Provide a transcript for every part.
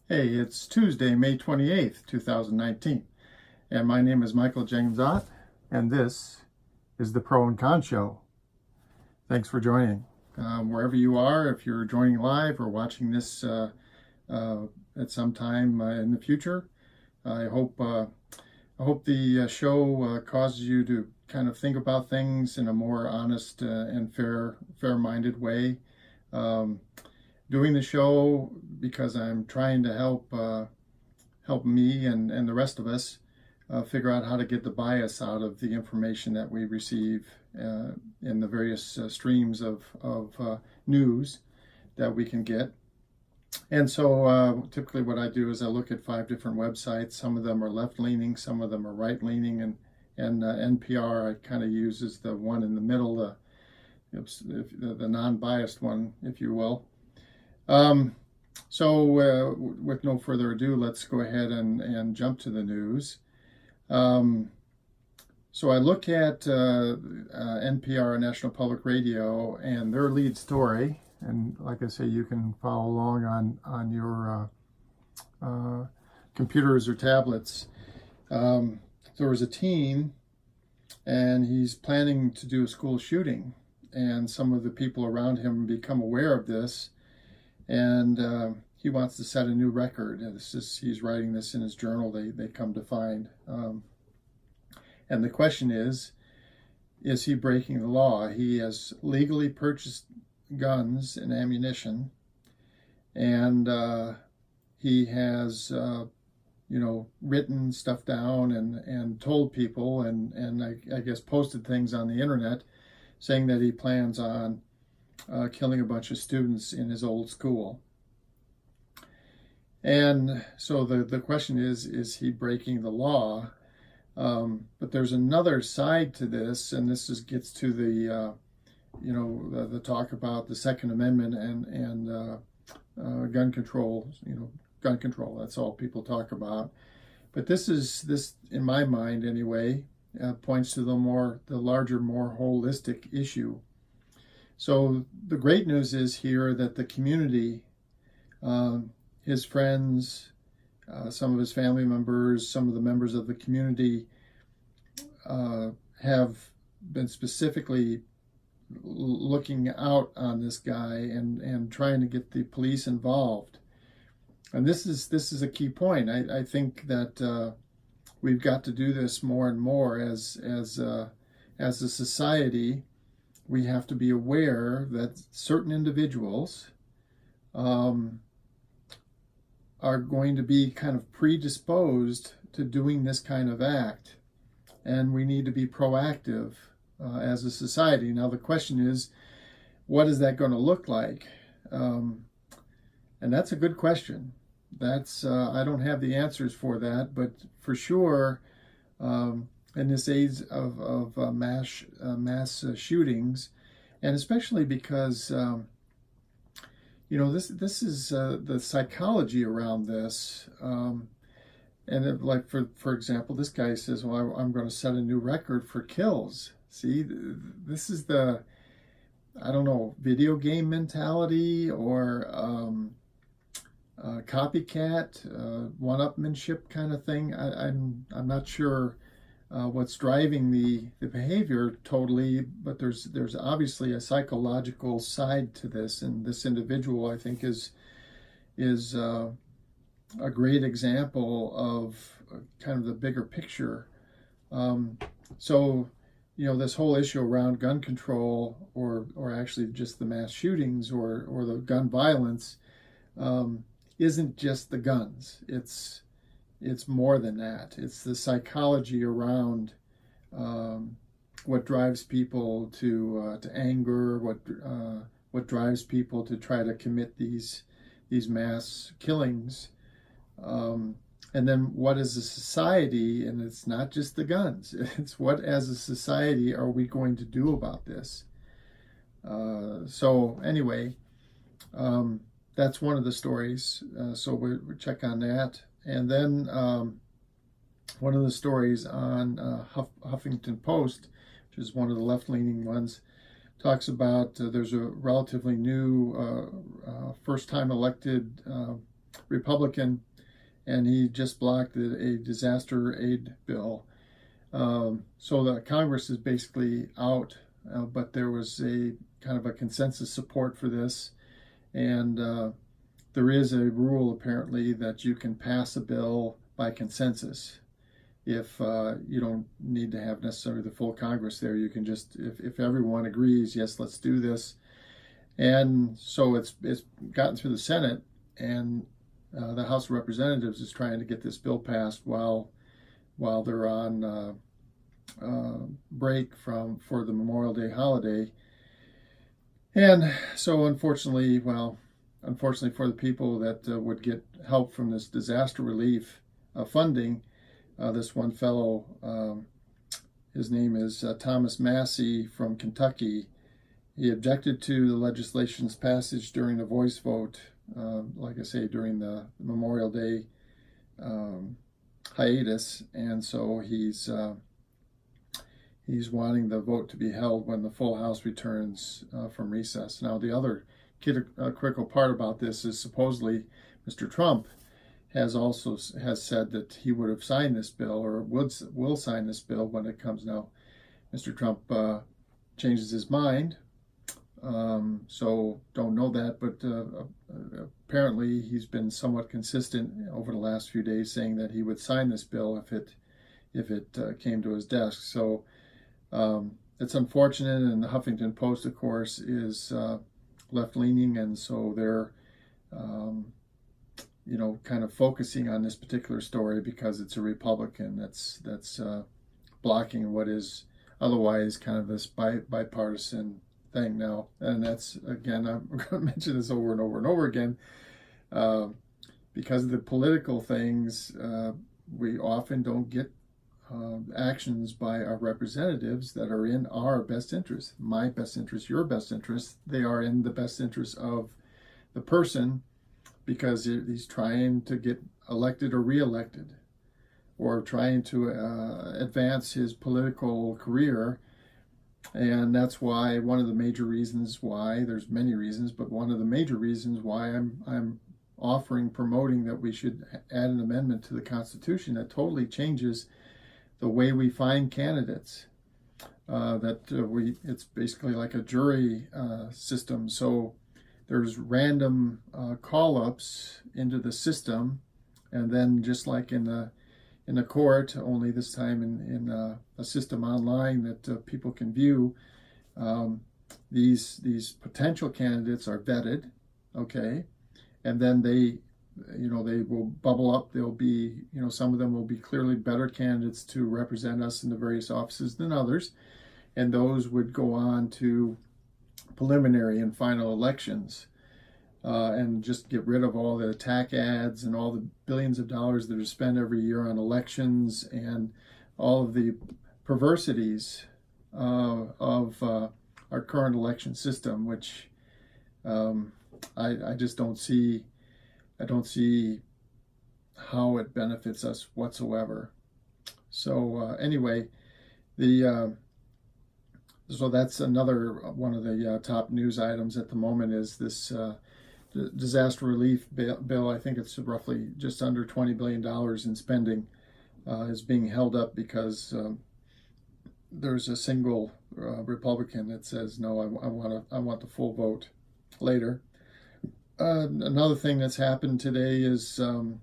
Hey, it's Tuesday, May 28th, 2019, and my name is Michael James Ott, and this is the Pro and Con Show. Thanks for joining. Wherever you are, if you're joining live or watching this at some time in the future, I hope the show causes you to kind of think about things in a more honest and fair-minded way. Um, Doing the show because I'm trying to help me and the rest of us figure out how to get the bias out of the information that we receive in the various streams of news that we can get. And so typically what I do is I look at 5 different websites. Some of them are left-leaning, some of them are right-leaning, and NPR I kind of use as the one in the middle, the non-biased one, if you will. With no further ado, let's go ahead and jump to the news. So I look at NPR, National Public Radio, and their lead story. And like I say, you can follow along on your computers or tablets. There was a teen, and he's planning to do a school shooting. And some of the people around him become aware of this. And he wants to set a new record. He's writing this in his journal, they come to find. And the question is he breaking the law? He has legally purchased guns and ammunition, and he has, written stuff down and told people, and I guess posted things on the internet saying that he plans on killing a bunch of students in his old school. And so the question is he breaking the law? But there's another side to this, and this gets to the talk about the Second Amendment and gun control. Gun control. That's all people talk about. But this in my mind anyway, points to the larger, more holistic issue. So the great news is here that the community, his friends, some of his family members, some of the members of the community have been specifically looking out on this guy and trying to get the police involved. And this is a key point. I think that we've got to do this more and more as a society. We have to be aware that certain individuals are going to be kind of predisposed to doing this kind of act, and we need to be proactive as a society. Now the question is, what is that going to look like? And that's a good question. I don't have the answers for that, but for sure, in this age of mass shootings, and especially because this is the psychology around this, for example, this guy says, "Well, I'm going to set a new record for kills." See, this is the video game mentality or copycat, one-upmanship kind of thing. I'm not sure what's driving the behavior totally, but there's obviously a psychological side to this, and this individual I think is a great example of kind of the bigger picture. This whole issue around gun control, or actually just the mass shootings or the gun violence, isn't just the guns. It's more than that. It's the psychology around what drives people to anger, what drives people to try to commit these mass killings, and then what as a society, and it's not just the guns. It's what as a society are we going to do about this? So anyway, that's one of the stories. So we check on that. And then one of the stories on Huffington Post, which is one of the left-leaning ones, talks about there's a relatively new first-time elected Republican, and he just blocked a disaster aid bill. So the Congress is basically out, but there was a kind of a consensus support for this, and there is a rule apparently that you can pass a bill by consensus. If you don't need to have necessarily the full Congress there, you can just, if everyone agrees, yes, let's do this. And so it's gotten through the Senate, and the House of Representatives is trying to get this bill passed while they're on break for the Memorial Day holiday. And so unfortunately for the people that would get help from this disaster relief funding, this one fellow, his name is Thomas Massie from Kentucky. He objected to the legislation's passage during the voice vote, like I say, during the Memorial Day hiatus, and so he's wanting the vote to be held when the full House returns from recess. Now, the other critical part about this is supposedly Mr. Trump has said that he would have signed this bill, or will sign this bill when it comes. Now, Mr. Trump changes his mind, so don't know that, but apparently he's been somewhat consistent over the last few days, saying that he would sign this bill if it came to his desk. So it's unfortunate, and the Huffington Post, of course, is left-leaning, and so they're kind of focusing on this particular story because it's a Republican that's blocking what is otherwise kind of this bipartisan thing now. And that's, again, I'm going to mention this over and over and over again, because of the political things, we often don't get actions by our representatives that are in our best interest, my best interest, your best interest. They are in the best interest of the person, because he's trying to get elected or reelected, or trying to advance his political career. And that's why one of the major reasons why, there's many reasons, but one of the major reasons why I'm promoting that we should add an amendment to the Constitution that totally changes the way we find candidates. It's basically like a jury system. So there's random call-ups into the system, and then just like in the court, only this time in a system online that people can view, these potential candidates are vetted, okay, and then they will bubble up. They'll be, some of them will be clearly better candidates to represent us in the various offices than others, and those would go on to preliminary and final elections, and just get rid of all the attack ads and all the billions of dollars that are spent every year on elections, and all of the perversities of our current election system, which I just don't see. I don't see how it benefits us whatsoever. So anyway, so that's another one of the top news items at the moment, is this disaster relief bill. I think it's roughly just under $20 billion in spending is being held up because there's a single Republican that says, no, I want the full vote later. Another thing that's happened today is one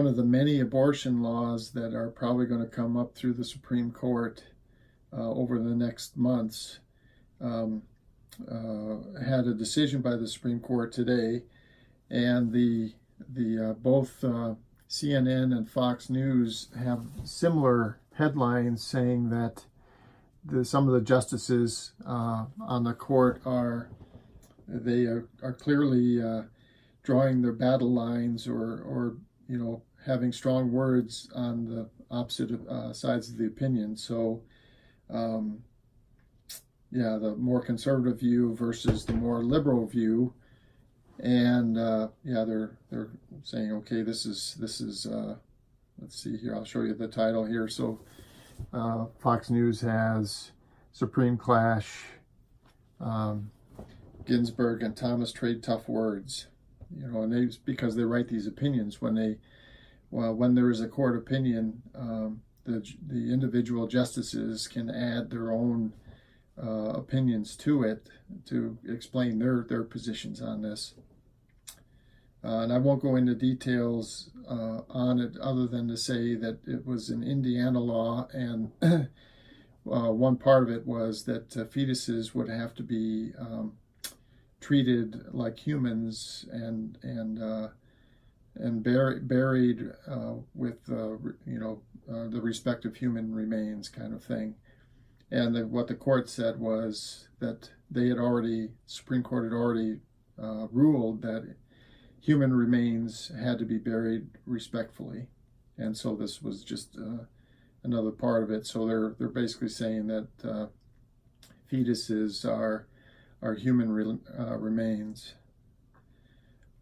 of the many abortion laws that are probably going to come up through the Supreme Court over the next months had a decision by the Supreme Court today, and the both CNN and Fox News have similar headlines saying that some of the justices on the court are clearly drawing their battle lines, or having strong words on the opposite sides of the opinion. So the more conservative view versus the more liberal view, and they're saying, okay, this is let's see here, I'll show you the title here. So Fox News has Supreme Clash, Ginsburg and Thomas trade tough words. and because they write these opinions when there is a court opinion, the individual justices can add their own opinions to it to explain their positions on this. And I won't go into details on it other than to say that it was an Indiana law, and one part of it was that fetuses would have to be treated like humans and buried with the respective human remains, kind of thing. And what the court said was that Supreme Court had already ruled that human remains had to be buried respectfully, and so this was just another part of it. So they're basically saying that fetuses are human remains.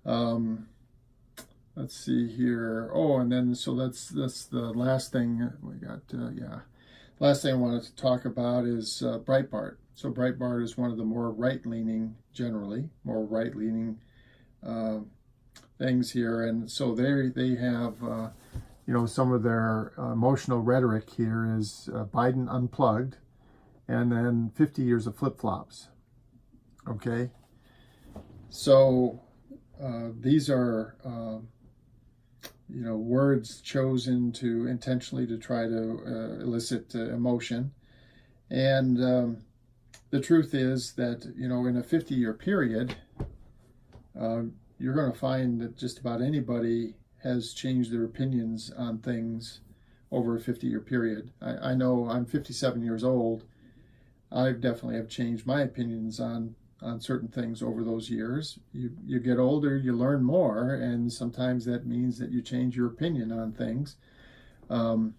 Let's see here. Oh, and then so that's the last thing we got. Last thing I wanted to talk about is Breitbart. So Breitbart is one of the more right-leaning, generally more right-leaning things here, and so they have some of their emotional rhetoric here is Biden unplugged, and then 50 years of flip-flops. Okay, so these are words chosen to intentionally to try to elicit emotion, and the truth is that in a 50-year period, you're going to find that just about anybody has changed their opinions on things over a 50-year period. I know I'm 57 years old. I definitely have changed my opinions on certain things over those years. You get older, you learn more, and sometimes that means that you change your opinion on things. Mr.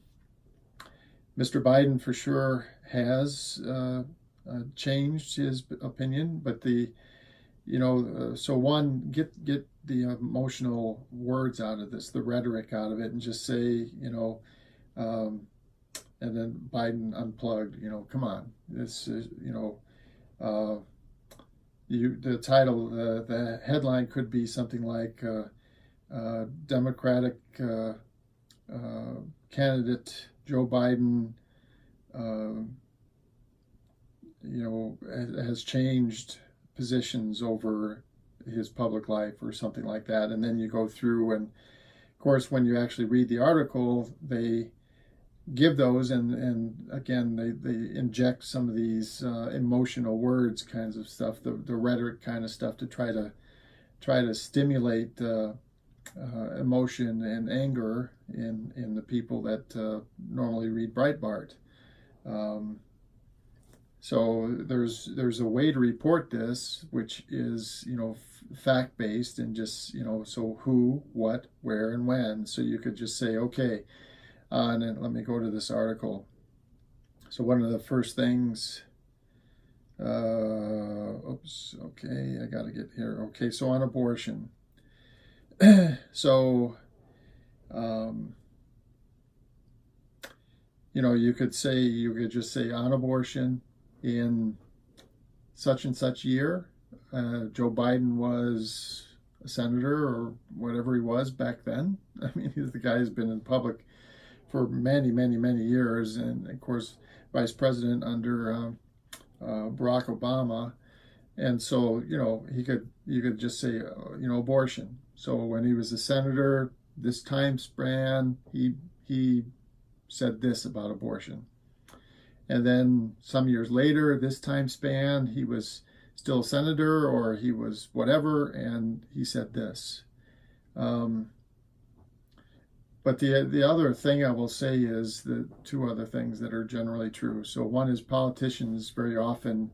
Biden for sure has changed his opinion, but so one, get the emotional words out of this, the rhetoric out of it, and just say, and then Biden unplugged, come on, this is, the title, the headline could be something like Democratic candidate Joe Biden, has changed positions over his public life or something like that. And then you go through, and of course when you actually read the article, they give those, and again they inject some of these emotional words kinds of stuff, the rhetoric kind of stuff, to try to stimulate emotion and anger in the people that normally read Breitbart. So there's a way to report this, which is fact-based, and just so who, what, where, and when. So you could just say, okay, and then let me go to this article. So one of the first things, oops, okay, I got to get here. Okay, so on abortion. So you could just say on abortion, in such and such year, Joe Biden was a senator or whatever he was back then. I mean, the guy has been in public for many, many, many years, and of course, vice president under Barack Obama. And so, you could just say, abortion. So when he was a senator, this time span, he said this about abortion. And then some years later, this time span, he was still a senator, or he was whatever, and he said this. But the other thing I will say is the two other things that are generally true. So one is politicians very often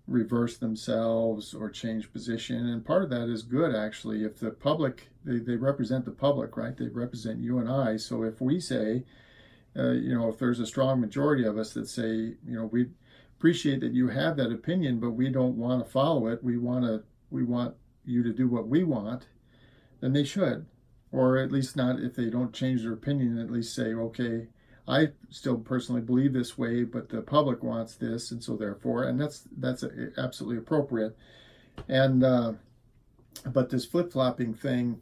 reverse themselves or change position, and part of that is good, actually. If the public, they represent the public, right? They represent you and I. So if we say, if there's a strong majority of us that say, we appreciate that you have that opinion, but we don't want to follow it. We want you to do what we want, then they should. Or at least not, if they don't change their opinion, at least say, okay, I still personally believe this way, but the public wants this, and so therefore, and that's absolutely appropriate. And But this flip-flopping thing,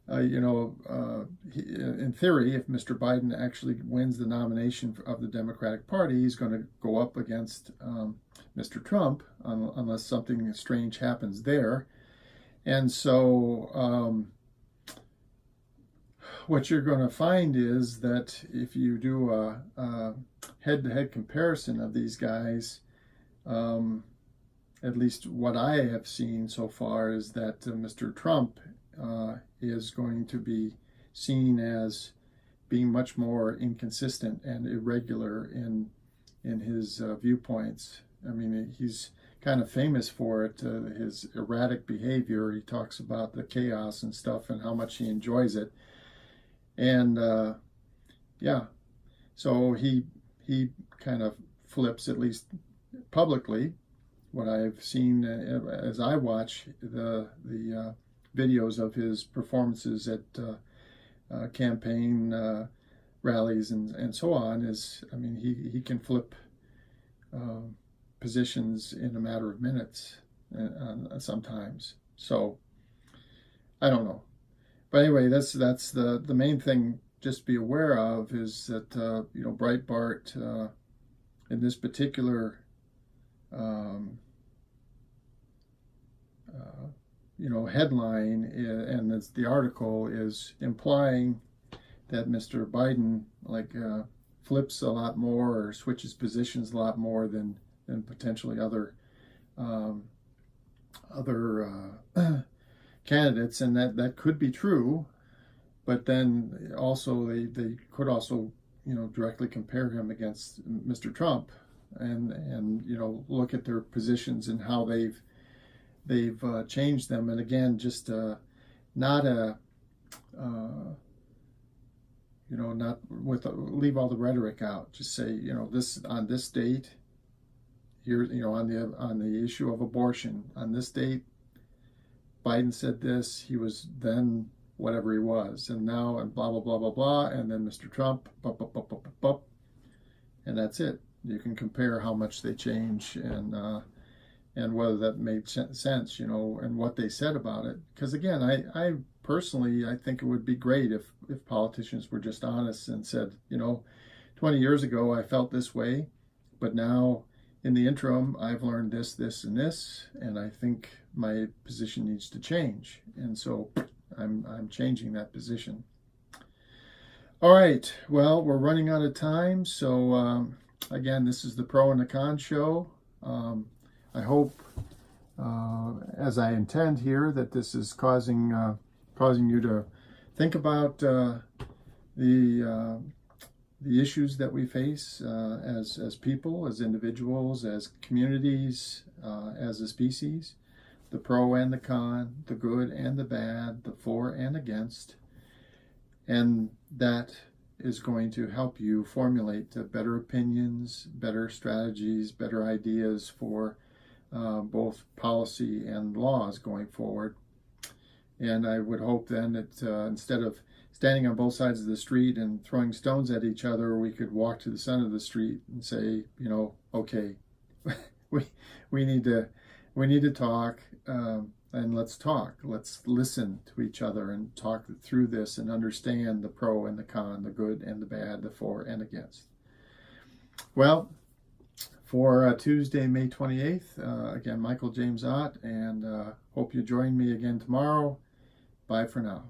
in theory, if Mr. Biden actually wins the nomination of the Democratic Party, he's going to go up against Mr. Trump unless something strange happens there. And so what you're going to find is that if you do a head-to-head comparison of these guys, at least what I have seen so far is that Mr. Trump is going to be seen as being much more inconsistent and irregular in his viewpoints. I mean, he's kind of famous for it, his erratic behavior. He talks about the chaos and stuff and how much he enjoys it. And yeah, so he kind of flips, at least publicly, what I've seen as I watch the videos of his performances at campaign rallies and so on. Is, I mean, he can flip positions in a matter of minutes sometimes. So I don't know. But anyway, that's the main thing just be aware of, is that Breitbart in this particular headline, and the article is implying that Mr. Biden flips a lot more or switches positions a lot more than potentially other candidates, and that could be true. But then also they could also directly compare him against Mr. Trump, and look at their positions and how they've changed them. And again, just not leave all the rhetoric out. Just say, this on this date, here, on the issue of abortion, on this date, Biden said this, he was then whatever he was, and now, and blah blah blah blah blah, and then Mr. Trump, and that's it. You can compare how much they change, and whether that made sense, and what they said about it. Because again, I personally, I think it would be great if politicians were just honest and said, 20 years ago I felt this way, but now in the interim I've learned this, this, and this, and I think my position needs to change, and so I'm changing that position. All right, well, we're running out of time, so again, this is the Pro and the Con show. I hope, as I intend here, that this is causing you to think about the issues that we face as people, as individuals, as communities, as a species, the pro and the con, the good and the bad, the for and against, and that is going to help you formulate better opinions, better strategies, better ideas for both policy and laws going forward. And I would hope then that instead of standing on both sides of the street and throwing stones at each other, we could walk to the center of the street and say, okay, we need to talk, and let's talk. Let's listen to each other and talk through this and understand the pro and the con, the good and the bad, the for and against. Well, for Tuesday, May 28th, again, Michael James Ott, and hope you join me again tomorrow. Bye for now.